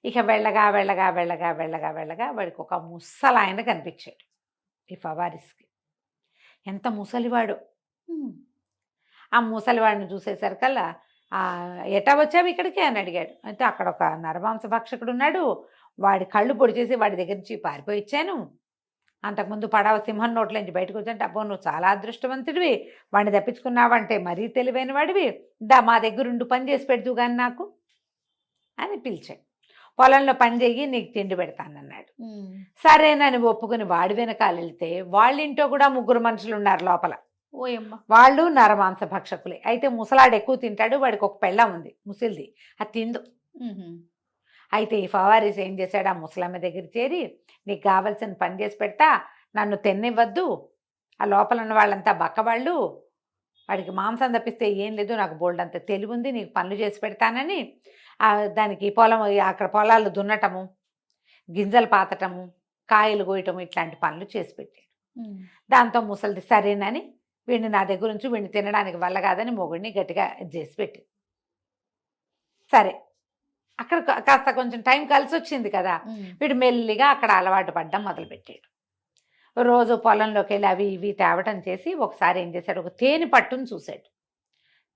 ఇక వెళ్ళగా వెళ్ళగా వెళ్ళగా వెళ్ళగా వెళ్ళగా వాడికి ఒక ముసలాయన కనిపించాడు. ఈ ఫవారిస్కి ఎంత ముసలివాడు. ఆ ముసలివాడిని చూసేసరికల్లా ఎటా వచ్చావు ఇక్కడికి అని అడిగాడు. అంటే అక్కడ ఒక నరమాంస భక్షకుడు ఉన్నాడు, వాడి కళ్ళు పొడి చేసి వాడి దగ్గర నుంచి పారిపోయి ఇచ్చాను. అంతకుముందు పడవ సింహం నోట్లోంచి బయటకు వచ్చానంటే, అబ్బో నువ్వు చాలా అదృష్టవంతుడివి, వాడిని తప్పించుకున్నావంటే మరీ తెలివైన వాడివి, మా దగ్గరుండి పని చేసి పెడుతూ కానీ నాకు అని పిలిచాడు. పొలంలో పని చెయ్యి, నీకు తిండి పెడతానన్నాడు. సరేనని ఒప్పుకుని వాడి వెనకాల వెళ్తే వాళ్ళ ఇంట్లో కూడా 3 మనుషులు ఉన్నారు లోపల. వాళ్ళు నరమాంస భక్షకులే. అయితే ముసలాడు ఎక్కువ తింటాడు, వాడికి ఒక పెళ్ళం ఉంది ముసిల్ది, అది తిందు. అయితే ఈ ఫవారిస్ ఏం చేశాడు, ఆ ముసలమ్మ దగ్గర చేరి, నీకు కావాల్సిన పని చేసి పెడతా, నన్ను తిన్నివ్వద్దు, ఆ లోపల ఉన్న వాళ్ళంతా బక్కవాళ్ళు, వాడికి మాంసం తప్పిస్తే ఏం లేదు, నాకు బోల్డ్ అంత తెలివి ఉంది, నీకు పనులు చేసి పెడతానని దానికి అక్కడ పొలాలు దున్నటము, గింజలు పాతటము, కాయలు కోయటము, ఇట్లాంటి పనులు చేసి పెట్టాడు. దాంతో ముసలిది సరేనని వీడిని నా దగ్గర నుంచి వీడిని తినడానికి వల్ల కాదని మొగుడిని గట్టిగా చేసి పెట్టి, సరే అక్కడ కాస్త కొంచెం టైం కలిసి వచ్చింది కదా, వీడు మెల్లిగా అక్కడ అలవాటు పడ్డం మొదలుపెట్టాడు. రోజు పొలంలోకి వెళ్ళి అవి ఇవి తేవటం చేసి ఒకసారి ఏం చేశాడు, ఒక తేనె పట్టును చూశాడు.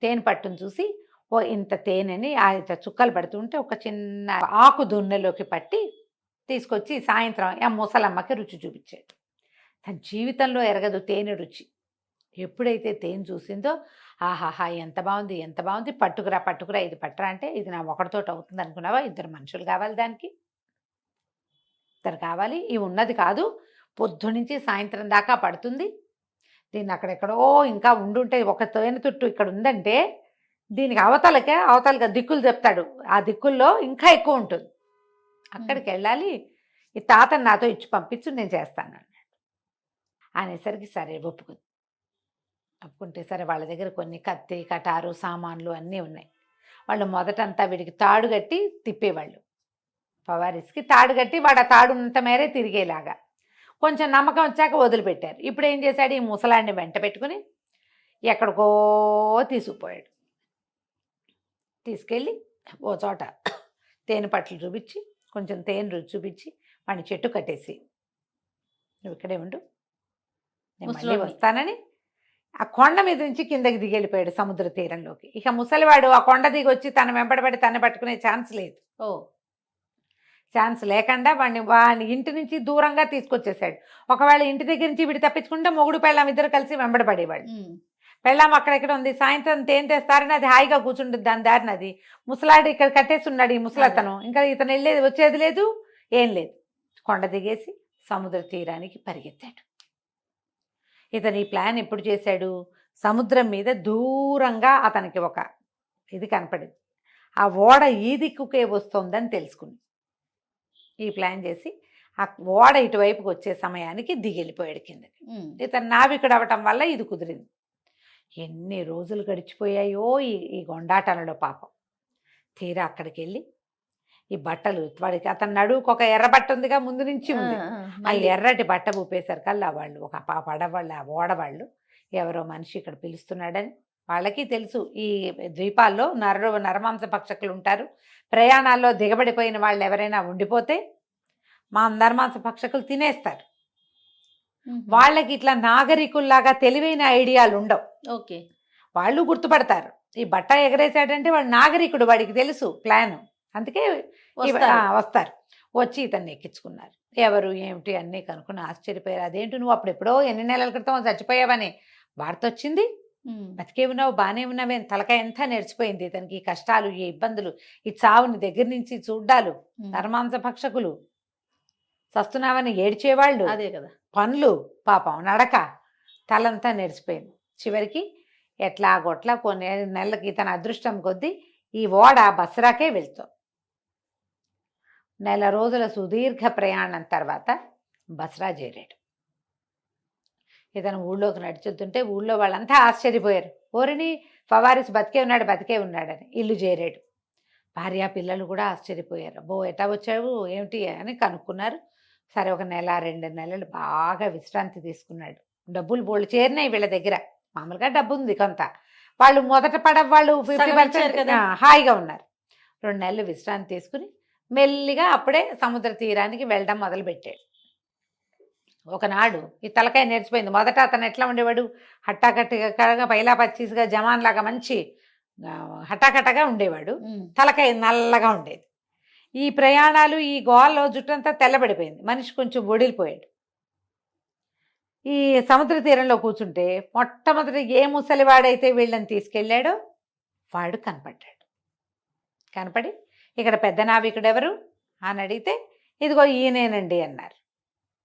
తేనె పట్టును చూసి ఓ ఇంత తేనెని ఇంత చుక్కలు పడుతుంటే ఒక చిన్న ఆకు దున్నెలోకి పట్టి తీసుకొచ్చి సాయంత్రం ఆ ముసలమ్మకి రుచి చూపించాడు. తన జీవితంలో ఎరగదు తేనె రుచి. ఎప్పుడైతే తేనె చూసిందో, ఆహాహా ఎంత బాగుంది ఎంత బాగుంది, పట్టుకురా పట్టుకురా, ఇది పట్టరా అంటే, ఇది నా ఒకటితోటి అవుతుంది అనుకున్నావా, 2 మనుషులు కావాలి, దానికి 2 కావాలి, ఇవి ఉన్నది కాదు, పొద్దునుంచి సాయంత్రం దాకా పడుతుంది, దీన్ని అక్కడెక్కడో ఇంకా ఉండుంటే, ఒక తేనె తుట్టు ఇక్కడ ఉందంటే దీనికి అవతలగా దిక్కులు చెప్తాడు, ఆ దిక్కుల్లో ఇంకా ఎక్కువ ఉంటుంది, అక్కడికి వెళ్ళాలి, ఈ తాతని నాతో ఇచ్చి పంపించు, నేను చేస్తాను అన్నాడు. అనేసరికి సరే ఒప్పుకుంటే సరే వాళ్ళ దగ్గర కొన్ని కత్తి కటారు సామాన్లు అన్నీ ఉన్నాయి. వాళ్ళు మొదటంతా వీడికి తాడు కట్టి తిప్పేవాళ్ళు, ఫవారిస్కి తాడు కట్టి వాడు ఆ తాడు అంత మేరే తిరిగేలాగా. కొంచెం నమ్మకం వచ్చాక వదిలిపెట్టారు. ఇప్పుడు ఏం చేశాడు, ఈ ముసలాడిని వెంట పెట్టుకుని ఎక్కడికో తీసుకుపోయాడు. తీసుకెళ్ళి ఓ చోట తేనె పట్లు చూపించి, కొంచెం తేనె రుచి చూపించి, వాడిని చెట్టు కట్టేసి, నువ్వు ఇక్కడే ఉండు, నేను మళ్ళీ వస్తానని ఆ కొండ మీద నుంచి కిందకి దిగెళ్ళిపోయాడు సముద్ర తీరంలోకి. ఇక ముసలివాడు ఆ కొండ దిగి వచ్చి తన వెంబడబడి తన పట్టుకునే ఛాన్స్ లేదు. ఛాన్స్ లేకుండా వాడిని ఇంటి నుంచి దూరంగా తీసుకొచ్చేసాడు. ఒకవేళ ఇంటి దగ్గర నుంచి వీడి తప్పించుకుంటే మొగుడు పెళ్ళాం ఇద్దరు కలిసి వెంబడబడేవాడు. పెళ్ళాం అక్కడెక్కడ ఉంది, సాయంత్రం తేనె తెస్తారని అది హాయిగా కూర్చుంటుంది దాని దారిన. అది ముసలాడు ఇక్కడ కట్టేసి ఉన్నాడు, ఈ ముసలతను. ఇంకా ఇతను వెళ్ళేది వచ్చేది లేదు, ఏం లేదు. కొండ దిగేసి సముద్ర తీరానికి పరిగెత్తాడు. ఇతను ఈ ప్లాన్ ఎప్పుడు చేశాడు? సముద్రం మీద దూరంగా అతనికి ఒక ఇది కనపడింది. ఆ ఓడ ఈ దిక్కుకే వస్తుందని తెలుసుకుని ఈ ప్లాన్ చేసి ఆ ఓడ ఇటువైపుకి వచ్చే సమయానికి దిగెళ్ళిపోయాడు కిందకి. ఇతను నావికుడు అవటం వల్ల ఇది కుదిరింది. ఎన్ని రోజులు గడిచిపోయాయో ఈ గొండాటలలో పాపం. తీరా అక్కడికి వెళ్ళి ఈ బట్టలు వాడికి, అతను నడువుకు ఒక ఎర్ర బట్ట ఉందిగా ముందు నుంచి ఉంది, ఆ ఎర్రటి బట్ట ఊపేసరికల్లా వాళ్ళు ఒక పడవాళ్ళు, ఆ ఓడవాళ్ళు ఎవరో మనిషి ఇక్కడ పిలుస్తున్నాడని వాళ్ళకి తెలుసు. ఈ ద్వీపాల్లో నరమాంస భక్షకులు ఉంటారు. ప్రయాణాల్లో దిగబడిపోయిన వాళ్ళు ఎవరైనా ఉండిపోతే మా నరమాంస భక్షకులు తినేస్తారు. వాళ్ళకి ఇట్లా నాగరికుల్లాగా తెలివైన ఐడియాలు ఉండవు. ఓకే, వాళ్ళు గుర్తుపడతారు. ఈ బట్ట ఎగరేసాడంటే వాడు నాగరికుడు, వాడికి తెలుసు ప్లాన్. అందుకే వస్తారు. వచ్చి ఇతన్ని ఎక్కించుకున్నారు. ఎవరు ఏమిటి అన్నీ కనుక్కుని ఆశ్చర్యపోయారు. అదేంటి నువ్వు అప్పుడెప్పుడో ఎన్ని నెలల క్రితం చచ్చిపోయావని వార్త వచ్చింది, బతికే ఉన్నావు, బాగానే ఉన్నావే. తలకాయ ఎంత నేర్చిపోయింది ఇతనికి. ఈ కష్టాలు, ఈ ఇబ్బందులు, ఈ చావుని దగ్గర నుంచి చూడ్డాలు, నరమాంస భక్షకులు, చస్తున్నావని ఏడ్చేవాళ్ళు, అదే కదా పనులు, పాపం నడక, తలంతా నేర్చిపోయింది. చివరికి ఎట్లా గొట్లా కొన్ని నెలలకి తన అదృష్టం కొద్దీ ఈ ఓడ బస్రాకే వెళ్తాం. నెల రోజుల సుదీర్ఘ ప్రయాణం తర్వాత బస్రా చేరాడు. ఇతను ఊళ్ళోకి నడుచుతుంటే ఊళ్ళో వాళ్ళంతా ఆశ్చర్యపోయారు. ఓరిని ఫవారిస్ బతికే ఉన్నాడని. ఇల్లు చేరాడు. భార్య పిల్లలు కూడా ఆశ్చర్యపోయారు. అబ్బో ఎటా వచ్చావు ఏమిటి అని కనుక్కున్నారు. సరే ఒక నెల 2 నెలలు బాగా విశ్రాంతి తీసుకున్నాడు. డబ్బులు బోళ్ళు చేరినాయి వీళ్ళ దగ్గర. మామూలుగా డబ్బు ఉంది కొంత. వాళ్ళు మొదట పడవ వాళ్ళు 50% హాయిగా ఉన్నారు. 2 నెలలు విశ్రాంతి తీసుకుని మెల్లిగా అప్పుడే సముద్ర తీరానికి వెళ్ళడం మొదలుపెట్టాడు. ఒకనాడు ఈ తలకాయ నేర్చిపోయింది. మొదట అతను ఎట్లా ఉండేవాడు? హట్టాకట్టగా పైలా పచ్చీస్గా జమాన్ లాగా మంచి హటాకట్టగా ఉండేవాడు. తలకాయ నల్లగా ఉండేది. ఈ ప్రయాణాలు, ఈ గోల్లో జుట్టంతా తెల్లబడిపోయింది. మనిషి కొంచెం ఒడిలిపోయాడు. ఈ సముద్ర తీరంలో కూర్చుంటే మొట్టమొదటి ఏ ముసలివాడైతే వీళ్ళని తీసుకెళ్ళాడో వాడు కనపడి ఇక్కడ పెద్ద నావికుడు ఎవరు అని అడిగితే ఇదిగో ఈయనేనండి అన్నారు.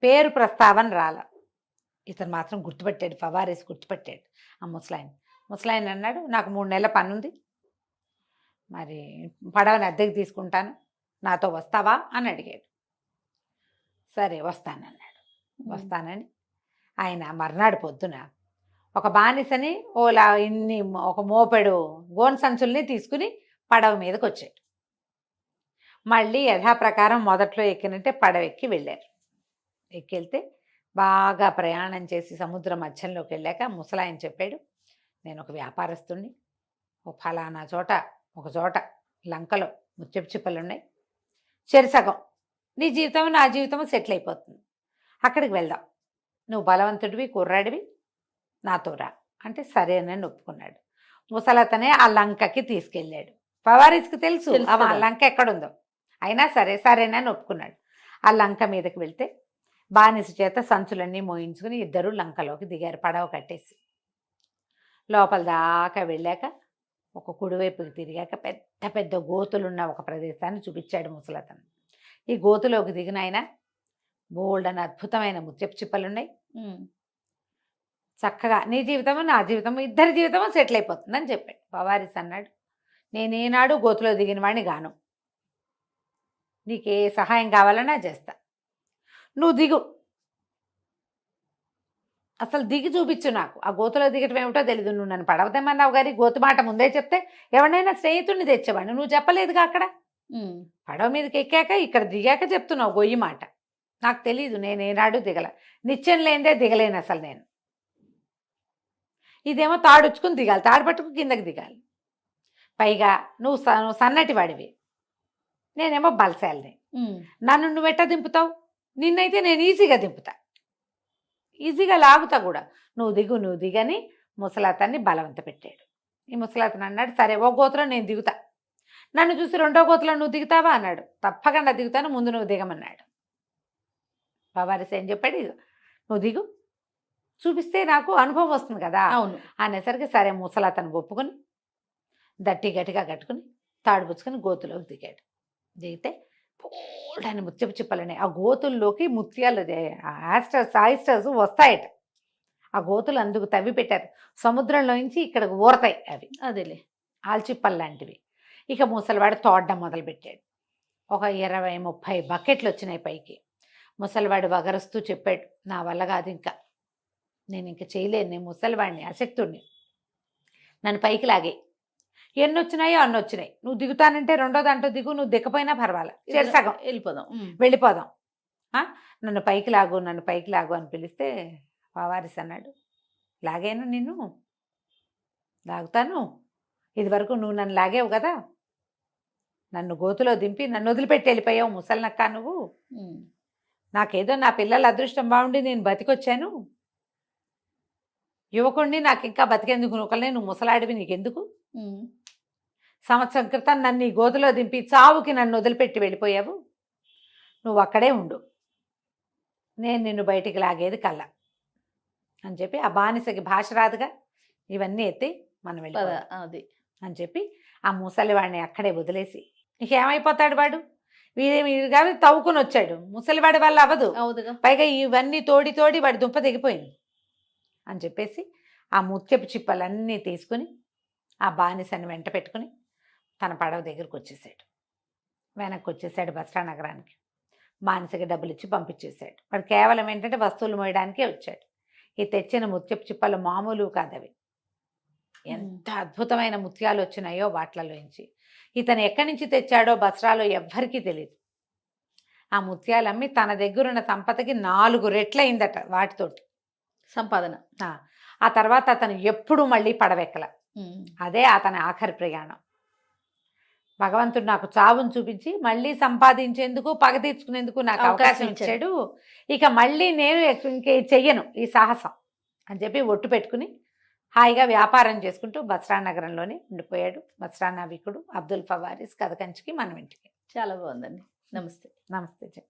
పేరు ప్రస్తావన రాల. ఇతను మాత్రం గుర్తుపెట్టాడు, ఫవారిస్ గుర్తుపెట్టాడు. ఆ ముసలాయన అన్నాడు, నాకు 3 నెలల పని ఉంది, మరి పడవని అద్దెకి తీసుకుంటాను, నాతో వస్తావా అని అడిగాడు. సరే వస్తానన్నాడు. వస్తానని ఆయన మర్నాడు పొద్దున ఒక బానిసని ఒక మోపెడు గోన్ సంచుల్ని తీసుకుని పడవ మీదకి వచ్చాడు. మళ్ళీ యథాప్రకారం మొదట్లో ఎక్కినట్టే పడవ ఎక్కి వెళ్ళారు. ఎక్కెళ్తే బాగా ప్రయాణం చేసి సముద్ర మధ్యంలోకి వెళ్ళాక ముసలాయన చెప్పాడు, నేను ఒక వ్యాపారస్తుడిని, ఒక ఫలానా చోట ఒక చోట లంకలో ముత్యపు చిప్పలు ఉన్నాయి, చెరిసగం నీ జీవితం నా జీవితం సెటిల్ అయిపోతుంది, అక్కడికి వెళ్దాం, నువ్వు బలవంతుడివి, కుర్రాడివి, నాతో రా అంటే సరేనని ఒప్పుకున్నాడు. ముసలతనే ఆ లంకకి తీసుకెళ్ళాడు. ఫవారిస్కి తెలుసు ఆ లంక ఎక్కడుందో, అయినా సరేనని ఒప్పుకున్నాడు. ఆ లంక మీదకి వెళ్తే బానిస చేత సంచులన్నీ మోయించుకుని ఇద్దరు లంకలోకి దిగారు పడవ కట్టేసి. లోపల దాకా వెళ్ళాక ఒక కుడివైపుకి తిరిగాక పెద్ద పెద్ద గోతులున్న ఒక ప్రదేశాన్ని చూపించాడు ముసలతను. ఈ గోతులోకి దిగిన ఆయన బోల్డని అద్భుతమైన ముత్యపు చిప్పలున్నాయి. చక్కగా నీ జీవితము నా జీవితము ఇద్దరి జీవితము సెటిల్ అయిపోతుందని చెప్పాడు. ఫవారిస్ అన్నాడు, నేనేనాడు గోతులో దిగిన వాడిని గాను, నీకే సహాయం కావాలన్నా చేస్తా, నువ్వు దిగు, అసలు దిగి చూపించు నాకు, ఆ గోతులో దిగటం ఏమిటో తెలీదు, నువ్వు నన్ను పడవదేమన్నావు కానీ గోతు మాట ముందే చెప్తే ఎవరినైనా స్నేహితుడిని తెచ్చేవాడిని, నువ్వు చెప్పలేదుగా అక్కడ, పడవ మీదకి ఎక్కాక ఇక్కడ దిగాక చెప్తున్నావు గొయ్యి మాట, నాకు తెలీదు, నేనేనాడు దిగల, నిత్యం లేనిదే దిగలేను అసలు నేను, ఇదేమో తాడుచ్చుకుని దిగాలి, తాడు పట్టుకు కిందకి దిగాలి, పైగా నువ్వు సన్నటి వాడివి, నేనేమో బలశాలిని, నన్ను నువ్వు ఎట్టా దింపుతావు, నిన్నైతే నేను ఈజీగా దింపుతా, ఈజీగా లాగుతా కూడా, నువ్వు దిగని ముసలాతన్ని బలవంత పెట్టాడు. ఈ ముసలాతను అన్నాడు, సరే ఓ గోతులో నేను దిగుతా, నన్ను చూసి 2వ గోతులో నువ్వు దిగుతావా అన్నాడు. తప్పకుండా దిగుతాను, ముందు నువ్వు దిగమన్నాడు. ఫవారిస్ ఏం చెప్పాడు, నువ్వు దిగు, చూపిస్తే నాకు అనుభవం వస్తుంది కదా అవును. అనేసరికి సరే ముసలి అతను ఒప్పుకొని దట్టి గట్టిగా కట్టుకుని తాడు పుచ్చుకొని గోతులోకి దిగాడు. దిగితే బోల్డని ముత్యపు చిప్పలున్నాయి. ఆ గోతుల్లోకి ముత్యాలు ఆయిస్టర్స్ వస్తాయట. ఆ గోతులు అందుకు తవ్వి పెట్టారు. సముద్రంలో నుంచి ఇక్కడికి ఊరతాయి అవి, అదేలే. ఆల్చిప్పలు లాంటివి. ఇక ముసలివాడు తోడడం మొదలుపెట్టాడు. ఒక 20-30 బకెట్లు వచ్చినాయి పైకి. ముసలివాడు వగరుస్తూ చెప్పాడు, నా వల్ల కాదు ఇంకా, నేను ఇంక చేయలేను, నేను ముసలివాడిని, అశక్తుడిని, నన్ను పైకి లాగే. ఎన్ని వచ్చినాయో అన్ని వచ్చినాయి. నువ్వు దిగుతానంటే రెండో దాంట్లో దిగు, నువ్వు దిక్కపోయినా పర్వాలా, సగం వెళ్ళిపోదాం. వెళ్ళిపోదాం, నన్ను పైకి లాగు, నన్ను పైకి లాగు అని పిలిస్తే వావారిస్ అన్నాడు, లాగాను నిన్ను, లాగుతాను, ఇది వరకు నువ్వు నన్ను లాగేవు కదా, నన్ను గోతులో దింపి నన్ను వదిలిపెట్టి వెళ్ళిపోయావు ముసలినక్క నువ్వు. నాకేదో నా పిల్లల అదృష్టం బాగుండి నేను బతికొచ్చాను, యువకుడిని, నాకు ఇంకా బతికేందుకు నూకలే, నువ్వు ముసలాడివి, నీకెందుకు, సంవత్సరం క్రితం నన్ను ఈ గోతులో దింపి చావుకి నన్ను వదిలిపెట్టి వెళ్ళిపోయావు, నువ్వు అక్కడే ఉండు, నేను నిన్ను బయటికి లాగేది కల్లా అని చెప్పి, ఆ బానిసకి భాష రాదుగా, ఇవన్నీ ఎత్తి మనం వెళ్ళిపోదాం అది అని చెప్పి ఆ ముసలివాడిని అక్కడే వదిలేసి, ఇక ఏమైపోతాడు వాడు, వీరు కాబట్టి తవ్వుకుని వచ్చాడు, ముసలివాడి వల్ల అవ్వదు, అవుదుగా, పైగా ఇవన్నీ తోడి తోడి వాడి దుంప దిగిపోయింది అని చెప్పేసి ఆ ముత్యపు చిప్పలన్నీ తీసుకుని ఆ బానిసని వెంట పెట్టుకుని తన పడవ దగ్గరికి వచ్చేసాడు. వెనక్కి వచ్చేసాడు బస్టాండ్ నగరానికి. బానిసకి డబ్బులు ఇచ్చి పంపించేశాడు. వాడు కేవలం ఏంటంటే వస్తువులు మోయడానికే వచ్చాడు. ఈ తెచ్చిన ముత్యపు చిప్పలు మామూలు కాదవి, ఎంత అద్భుతమైన ముత్యాలు వచ్చినాయో వాటిలలోంచి. ఇతను ఎక్కడి నుంచి తెచ్చాడో బస్రాలో ఎవ్వరికీ తెలియదు. ఆ ముత్యాలు అమ్మి తన దగ్గరున్న సంపదకి 4 రెట్లయిందట వాటితోటి సంపాదన. ఆ తర్వాత అతను ఎప్పుడు మళ్ళీ పడవెక్కల. అదే అతని ఆఖరి ప్రయాణం. భగవంతుడు నాకు చావును చూపించి మళ్ళీ సంపాదించేందుకు, పగ తీర్చుకునేందుకు నాకు అవకాశం ఇచ్చాడు. ఇక మళ్ళీ నేను ఇంకే చెయ్యను ఈ సాహసం అని చెప్పి ఒట్టు పెట్టుకుని హాయిగా వ్యాపారం చేసుకుంటూ బస్రా నగరంలోనే ఉండిపోయాడు బస్రా నావికుడు అబ్దుల్ ఫవారిస్ కథ కంచికి మనం ఇంటికి. చాలా బాగుందండి. నమస్తే. నమస్తే.